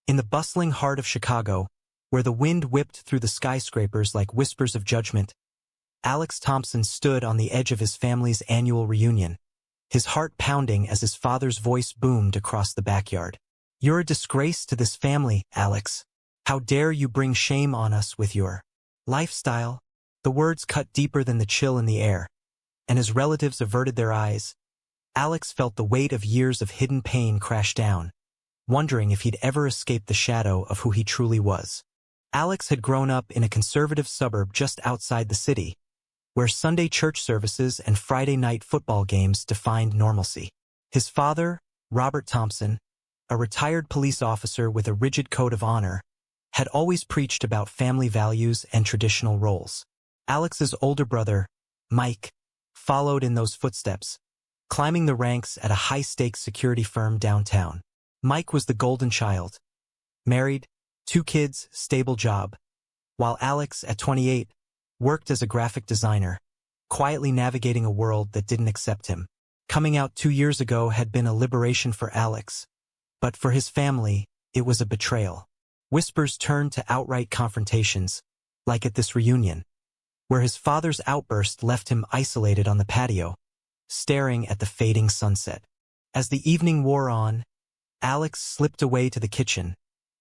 In the bustling heart of Chicago, where the wind whipped through the skyscrapers like whispers of judgment, Alex Thompson stood on the edge of his family's annual reunion, his heart pounding as his father's voice boomed across the backyard. "You're a disgrace to this family, Alex. How dare you bring shame on us with your lifestyle?" The words cut deeper than the chill in the air, and as relatives averted their eyes, Alex felt the weight of years of hidden pain crash down, wondering if he'd ever escape the shadow of who he truly was. Alex had grown up in a conservative suburb just outside the city, where Sunday church services and Friday night football games defined normalcy. His father, Robert Thompson, a retired police officer with a rigid code of honor, had always preached about family values and traditional roles. Alex's older brother, Mike, followed in those footsteps, climbing the ranks at a high-stakes security firm downtown. Mike was the golden child. Married, 2 kids, stable job. While Alex, at 28, worked as a graphic designer, quietly navigating a world that didn't accept him. Coming out 2 years ago had been a liberation for Alex, but for his family, it was a betrayal. Whispers turned to outright confrontations, like at this reunion, where his father's outburst left him isolated on the patio, staring at the fading sunset. As the evening wore on, Alex slipped away to the kitchen,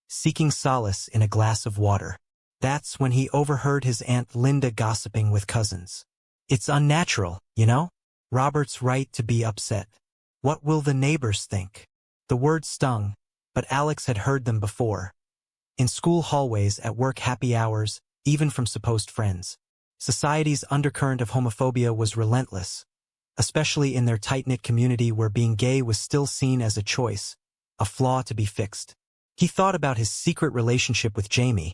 seeking solace in a glass of water. That's when he overheard his Aunt Linda gossiping with cousins. "It's unnatural, you know? Robert's right to be upset. What will the neighbors think?" The words stung, but Alex had heard them before. In school hallways, at work happy hours, even from supposed friends. Society's undercurrent of homophobia was relentless, especially in their tight-knit community where being gay was still seen as a choice, a flaw to be fixed. He thought about his secret relationship with Jamie,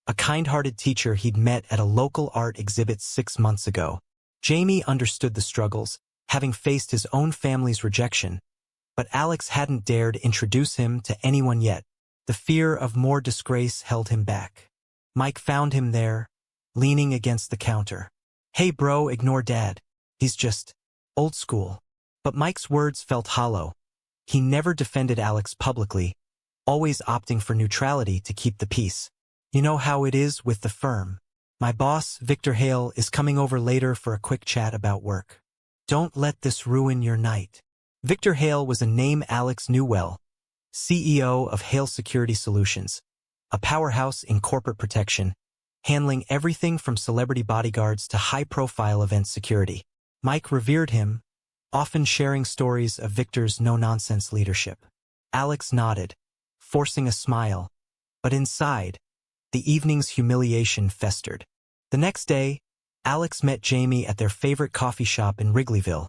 a kind-hearted teacher he'd met at a local art exhibit 6 months ago. Jamie understood the struggles, having faced his own family's rejection, but Alex hadn't dared introduce him to anyone yet. The fear of more disgrace held him back. Mike found him there, leaning against the counter. "Hey bro, ignore Dad. He's just old school." But Mike's words felt hollow. He never defended Alex publicly, always opting for neutrality to keep the peace. "You know how it is with the firm. My boss, Victor Hale, is coming over later for a quick chat about work. Don't let this ruin your night." Victor Hale was a name Alex knew well, CEO of Hale Security Solutions, a powerhouse in corporate protection, handling everything from celebrity bodyguards to high-profile event security. Mike revered him, often sharing stories of Victor's no-nonsense leadership. Alex nodded, forcing a smile, but inside, the evening's humiliation festered. The next day, Alex met Jamie at their favorite coffee shop in Wrigleyville,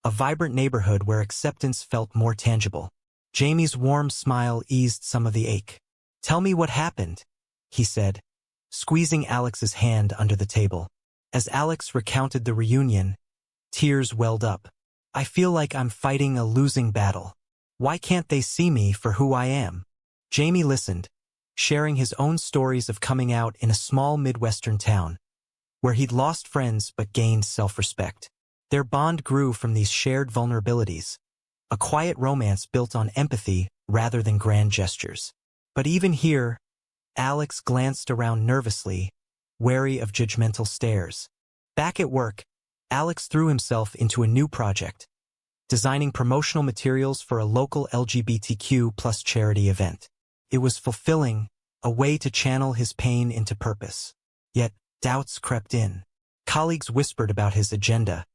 a vibrant neighborhood where acceptance felt more tangible. Jamie's warm smile eased some of the ache. "Tell me what happened," he said, squeezing Alex's hand under the table. As Alex recounted the reunion, tears welled up. "I feel like I'm fighting a losing battle. Why can't they see me for who I am?" Jamie listened, sharing his own stories of coming out in a small Midwestern town, where he'd lost friends but gained self-respect. Their bond grew from these shared vulnerabilities, a quiet romance built on empathy rather than grand gestures. But even here, Alex glanced around nervously, wary of judgmental stares. Back at work, Alex threw himself into a new project, designing promotional materials for a local LGBTQ+ charity event. It was fulfilling, a way to channel his pain into purpose. Yet, doubts crept in. Colleagues whispered about his agenda,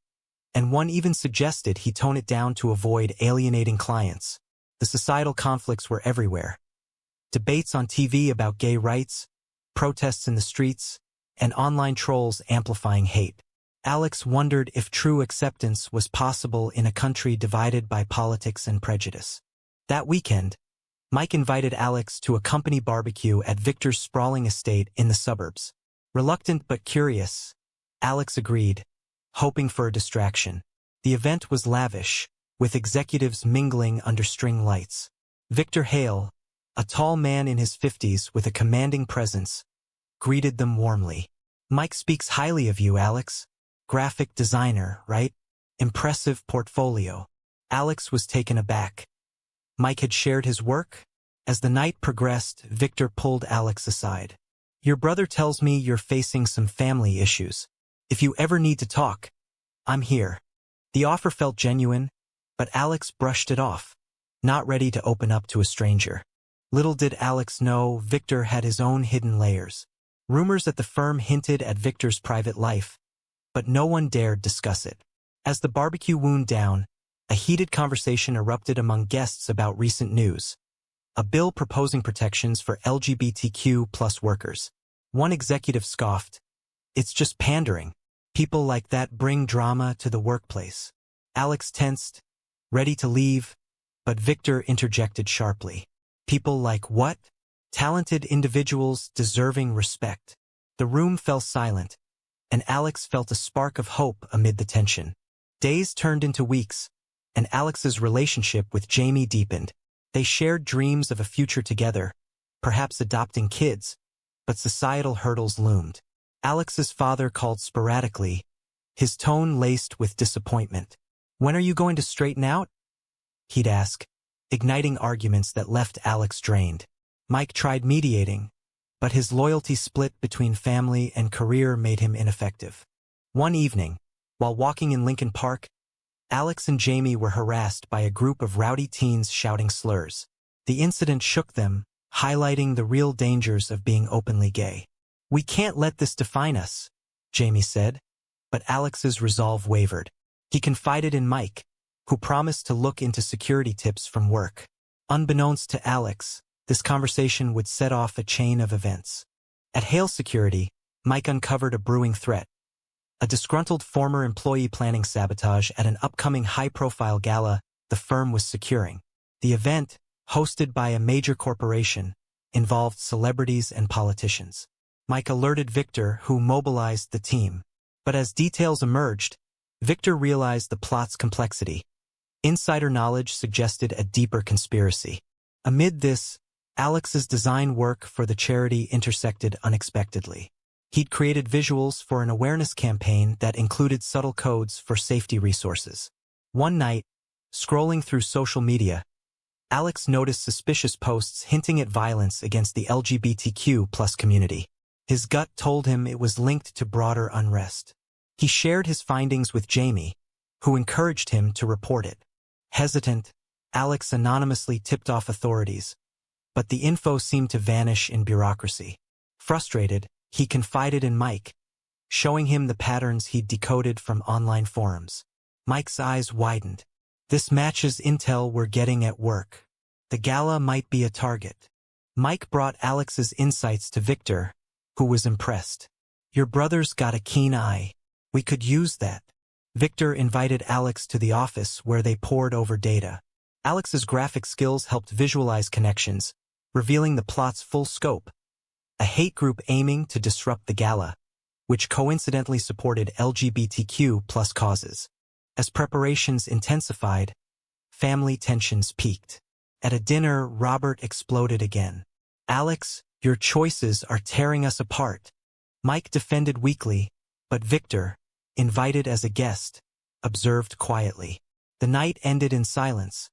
and one even suggested he tone it down to avoid alienating clients. The societal conflicts were everywhere. Debates on TV about gay rights, protests in the streets, and online trolls amplifying hate. Alex wondered if true acceptance was possible in a country divided by politics and prejudice. That weekend, Mike invited Alex to a company barbecue at Victor's sprawling estate in the suburbs. Reluctant but curious, Alex agreed, hoping for a distraction. The event was lavish, with executives mingling under string lights. Victor Hale, a tall man in his 50s with a commanding presence, greeted them warmly. "Mike speaks highly of you, Alex. Graphic designer, right? Impressive portfolio." Alex was taken aback. Mike had shared his work? As the night progressed, Victor pulled Alex aside. "Your brother tells me you're facing some family issues. If you ever need to talk, I'm here." The offer felt genuine, but Alex brushed it off, not ready to open up to a stranger. Little did Alex know, Victor had his own hidden layers. Rumors at the firm hinted at Victor's private life, but no one dared discuss it. As the barbecue wound down, a heated conversation erupted among guests about recent news. A bill proposing protections for LGBTQ+ workers. One executive scoffed, "It's just pandering. People like that bring drama to the workplace." Alex tensed, ready to leave, but Victor interjected sharply. "People like what?" "Talented individuals deserving respect." The room fell silent, and Alex felt a spark of hope amid the tension. Days turned into weeks, and Alex's relationship with Jamie deepened. They shared dreams of a future together, perhaps adopting kids, but societal hurdles loomed. Alex's father called sporadically, his tone laced with disappointment. "When are you going to straighten out?" he'd ask, igniting arguments that left Alex drained. Mike tried mediating, but his loyalty split between family and career made him ineffective. One evening, while walking in Lincoln Park, Alex and Jamie were harassed by a group of rowdy teens shouting slurs. The incident shook them, highlighting the real dangers of being openly gay. "We can't let this define us," Jamie said, but Alex's resolve wavered. He confided in Mike, who promised to look into security tips from work. Unbeknownst to Alex, this conversation would set off a chain of events. At Hale Security, Mike uncovered a brewing threat. A disgruntled former employee planning sabotage at an upcoming high-profile gala the firm was securing. The event, hosted by a major corporation, involved celebrities and politicians. Mike alerted Victor, who mobilized the team. But as details emerged, Victor realized the plot's complexity. Insider knowledge suggested a deeper conspiracy. Amid this, Alex's design work for the charity intersected unexpectedly. He'd created visuals for an awareness campaign that included subtle codes for safety resources. One night, scrolling through social media, Alex noticed suspicious posts hinting at violence against the LGBTQ+ community. His gut told him it was linked to broader unrest. He shared his findings with Jamie, who encouraged him to report it. Hesitant, Alex anonymously tipped off authorities, but the info seemed to vanish in bureaucracy. Frustrated, he confided in Mike, showing him the patterns he'd decoded from online forums. Mike's eyes widened. "This matches intel we're getting at work. The gala might be a target." Mike brought Alex's insights to Victor, who was impressed. "Your brother's got a keen eye. We could use that." Victor invited Alex to the office where they pored over data. Alex's graphic skills helped visualize connections, revealing the plot's full scope. A hate group aiming to disrupt the gala, which coincidentally supported LGBTQ+ causes. As preparations intensified, family tensions peaked. At a dinner, Robert exploded again. "Alex, your choices are tearing us apart." Mike defended weakly, but Victor, invited as a guest, observed quietly. The night ended in silence,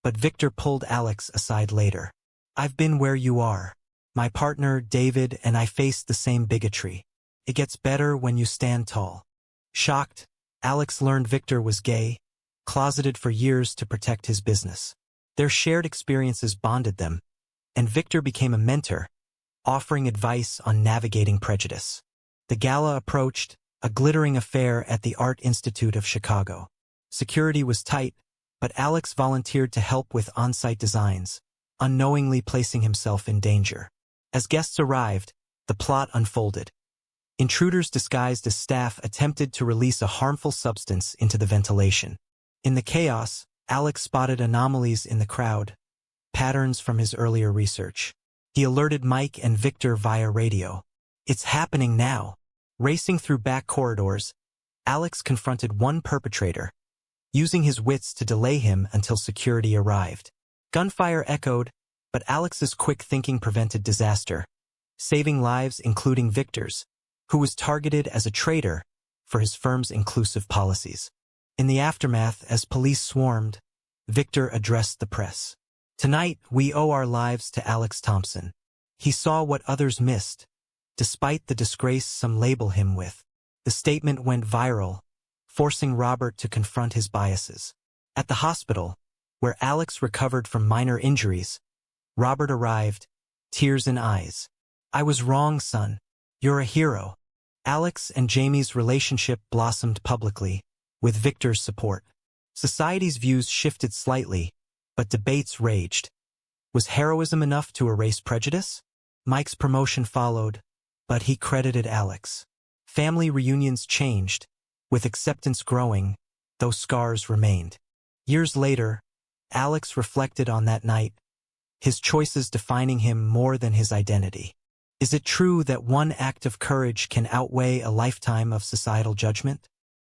but Victor pulled Alex aside later. "I've been where you are. My partner, David, and I faced the same bigotry. It gets better when you stand tall." Shocked, Alex learned Victor was gay, closeted for years to protect his business. Their shared experiences bonded them, and Victor became a mentor, offering advice on navigating prejudice. The gala approached, a glittering affair at the Art Institute of Chicago. Security was tight, but Alex volunteered to help with on-site designs, unknowingly placing himself in danger. As guests arrived, the plot unfolded. Intruders disguised as staff attempted to release a harmful substance into the ventilation. In the chaos, Alex spotted anomalies in the crowd, patterns from his earlier research. He alerted Mike and Victor via radio. "It's happening now." Racing through back corridors, Alex confronted one perpetrator, using his wits to delay him until security arrived. Gunfire echoed, but Alex's quick thinking prevented disaster, saving lives including Victor's, who was targeted as a traitor for his firm's inclusive policies. In the aftermath, as police swarmed, Victor addressed the press. Tonight, we owe our lives to Alex Thompson. He saw what others missed, despite the disgrace some label him with. The statement went viral, forcing Robert to confront his biases. At the hospital, where Alex recovered from minor injuries, Robert arrived, tears in eyes. "I was wrong, son. You're a hero." Alex and Jamie's relationship blossomed publicly, with Victor's support. Society's views shifted slightly, but debates raged. Was heroism enough to erase prejudice? Mike's promotion followed, but he credited Alex. Family reunions changed, with acceptance growing, though scars remained. Years later, Alex reflected on that night, his choices defining him more than his identity. Is it true that one act of courage can outweigh a lifetime of societal judgment?